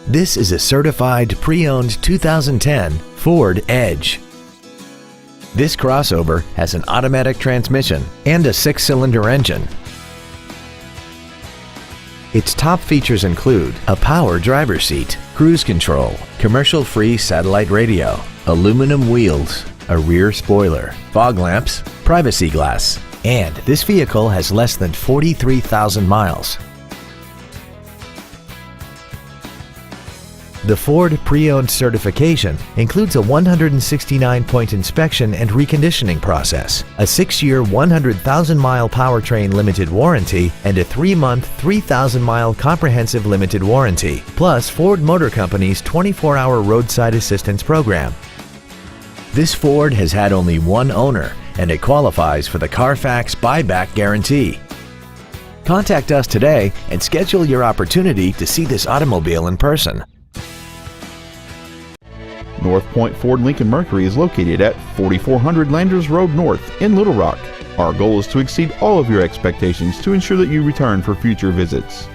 This is a certified pre-owned 2010 Ford Edge. This crossover has an automatic transmission and a 6-cylinder engine. Its top features include a power driver's seat, cruise control, commercial-free satellite radio, aluminum wheels, a rear spoiler, fog lamps, privacy glass, and this vehicle has less than 43,000 miles. The Ford Pre-Owned certification includes a 169-point inspection and reconditioning process, a 6-year, 100,000-mile powertrain limited warranty, and a 3-month, 3,000-mile comprehensive limited warranty, plus Ford Motor Company's 24-hour roadside assistance program. This Ford has had only one owner, and it qualifies for the Carfax buyback guarantee. Contact us today and schedule your opportunity to see this automobile in person. North Point Ford Lincoln Mercury is located at 4400 Landers Road North in Little Rock. Our goal is to exceed all of your expectations to ensure that you return for future visits.